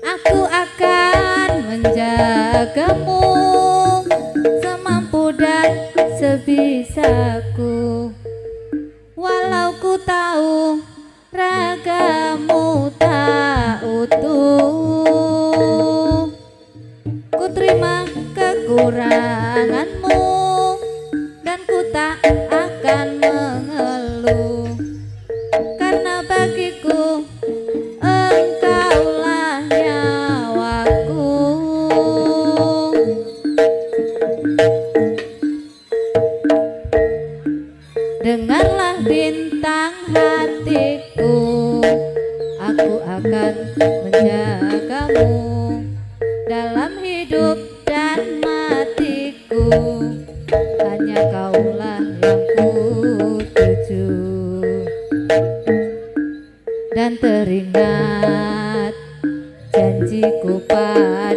Aku akan menjagamu semampu dan sebisaku. Walau ku tahu ragamu tak utuh, ku terima kekuranganmu dan ku tak akan mengeluh. Karena bagiku engkaulah nyawaku. Dengarlah bintang hatiku, aku akan menjagamu dalam hidup dan matiku. Hanya kaulah yang ku tuju. Dan teringat janjiku padamu,